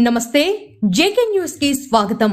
నమస్తే JK news కి స్వాగతం.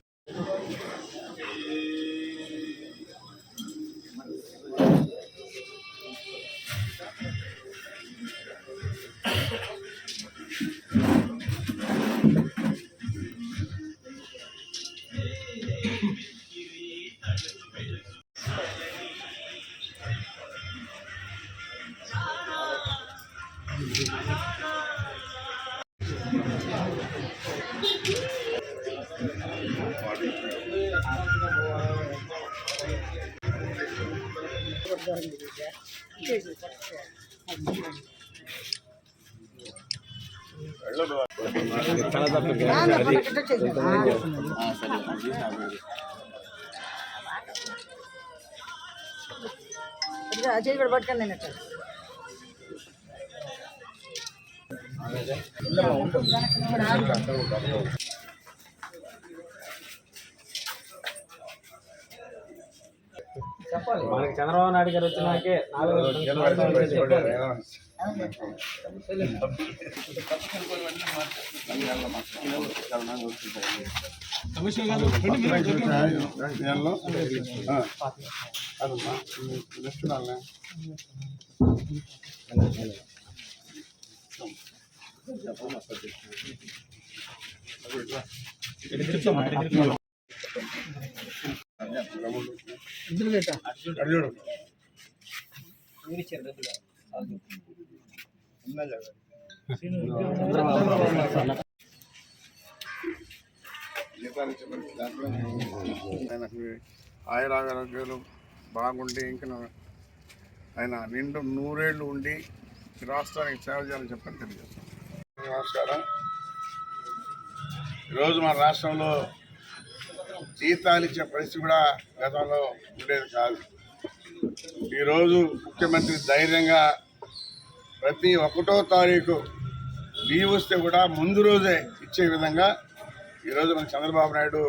అజయ్ కూడా పట్టుకొని నేను మనకి చంద్రబాబు నాయుడు గారు వచ్చినాకే ఆయురారోగ్యాలు బాగుండి ఇంకా ఆయన నిండు 100 ఏళ్ళు ఉండి రాష్ట్రానికి సేవ చేయాలని చెప్పని తెలియజేస్తాం. నమస్కారం. ఈరోజు మన రాష్ట్రంలో జీతాలు ఇచ్చే పరిస్థితి కూడా గతంలో ఉండేది కాదు. ఈరోజు ముఖ్యమంత్రి ధైర్యంగా ప్రతి 1వ తారీఖు లీవ్ వస్తే కూడా ముందు రోజే ఇచ్చే విధంగా ఈరోజు మన చంద్రబాబు నాయుడు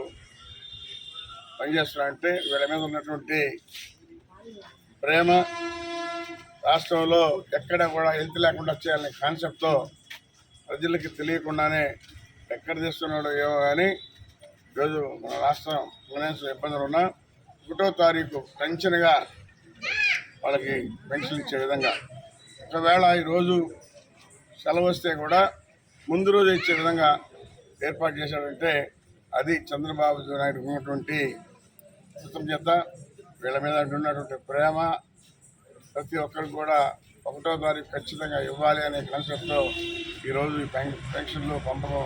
పనిచేస్తున్నారంటే వీళ్ళ మీద ఉన్నటువంటి ప్రేమ, రాష్ట్రంలో ఎక్కడ కూడా హెల్త్ లేకుండా చేయాలనే కాన్సెప్ట్తో ప్రజలకి తెలియకుండానే ఎక్కడ తెస్తున్నాడో ఏమో కానీ ఈరోజు మన రాష్ట్రం ఫైనాన్స్ ఇబ్బందులు ఉన్నా 1వ తారీఖు పెన్షన్గా వాళ్ళకి పెన్షన్ ఇచ్చే విధంగా, ఒకవేళ ఈరోజు సెలవు వస్తే కూడా ముందు రోజు ఇచ్చే విధంగా ఏర్పాటు చేశారంటే అది చంద్రబాబు నాయుడు ఉన్నటువంటి కృతజ్ఞత, వీళ్ళ మీద ఉన్నటువంటి ప్రేమ. ప్రతి ఒక్కరికి కూడా 1వ తారీఖు ఖచ్చితంగా ఇవ్వాలి అనే కాన్సెప్ట్తో ఈరోజు ఈ పెన్షన్లు పంపకం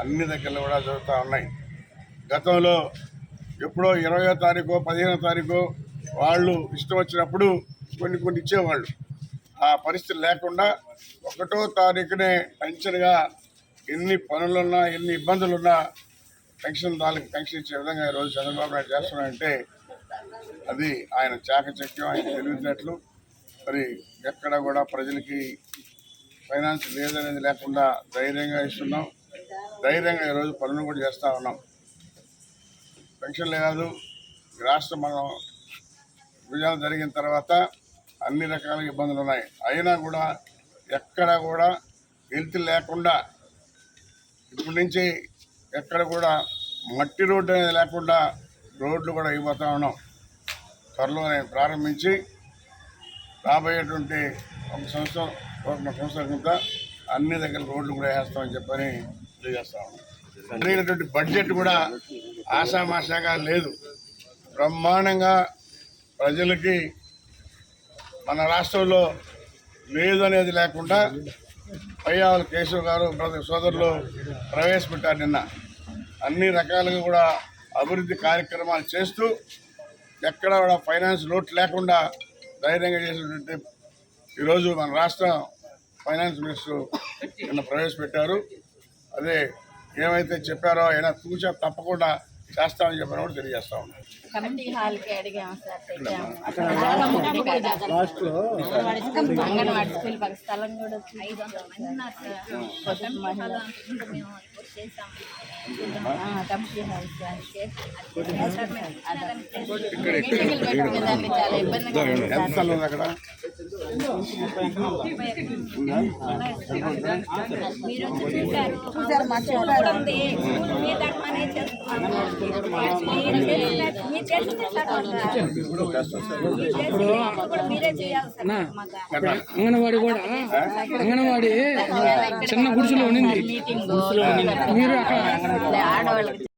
అన్ని దగ్గరలో కూడా జరుగుతూ ఉన్నాయి. గతంలో ఎప్పుడో 20వ తారీఖు 15వ తారీఖు వాళ్ళు ఇష్టం వచ్చినప్పుడు కొన్ని ఇచ్చేవాళ్ళు. ఆ పరిస్థితి లేకుండా 1వ తారీఖునే పెన్షన్గా ఎన్ని పనులున్నా ఎన్ని ఇబ్బందులున్నా పెన్షన్దారులకు పెన్షన్ ఇచ్చే విధంగా ఈరోజు చంద్రబాబు నాయుడు చేస్తున్నారంటే అది ఆయన చాకచక్యం, ఆయన తెలివితేటలు. మరి ఎక్కడ కూడా ప్రజలకి ఫైనాన్స్ లేదనేది లేకుండా ధైర్యంగా ఇస్తున్నాం. ధైర్యంగా ఈరోజు పనులు కూడా చేస్తూ ఉన్నాం. పెన్షన్లే కాదు, రాష్ట్రం మనం విభజన జరిగిన తర్వాత అన్ని రకాల ఇబ్బందులు ఉన్నాయి. అయినా కూడా ఎక్కడ కూడా హెల్త్ లేకుండా ఇప్పటి నుంచి ఎక్కడ కూడా మట్టి రోడ్డు అనేది లేకుండా రోడ్లు కూడా అయిపోతూ ఉన్నాం. త్వరలోనే ప్రారంభించి రాబోయేటువంటి 1 సంవత్సరం కింద అన్ని దగ్గర రోడ్లు కూడా వేస్తామని చెప్పని తెలియజేస్తా ఉన్నాం. జరిగినటువంటి బడ్జెట్ కూడా ఆషామాషాగా లేదు. బ్రహ్మాండంగా ప్రజలకి మన రాష్ట్రంలో లేదు అనేది లేకుండా పయ్యావుల కేశవ్ గారు సోదరులు ప్రవేశపెట్టారు. నిన్న అన్ని రకాలుగా కూడా అభివృద్ధి కార్యక్రమాలు చేస్తూ ఎక్కడ కూడా ఫైనాన్స్ లోటు లేకుండా ధైర్యంగా చేసినటువంటి ఈరోజు మన రాష్ట్ర ఫైనాన్స్ మినిస్టర్ నిన్న ప్రవేశపెట్టారు. అదే ఏమైతే చెప్పారో అయినా తూచా తప్పకుండా చేస్తామని చెప్పిన కూడా తెలియజేస్తా ఉన్నాం. కమిటీ హాల్కి అడిగాము సార్, పెట్టాము. అంగన్వాడీ స్కూల్ పక్క స్థలం కూడా 500 మంది ఉన్నారు సార్. కొత్త మహిళ కమిటీ హాల్ సార్. మీటింగ్లు పెట్టుకునేదాన్ని చాలా ఇబ్బందిగా ఉంది ఎంత స్థలం ఉంది అక్కడ? మీరు వచ్చి చూశారు మా చూడాలి ఉంది. మీరు మీరే చేయాలి సార్. అంగన్వాడి కూడా అంగన్వాడి చిన్న గుడిసెలో ఉండింది. మీటింగ్ మీరు అక్కడ ఆడవాళ్ళకి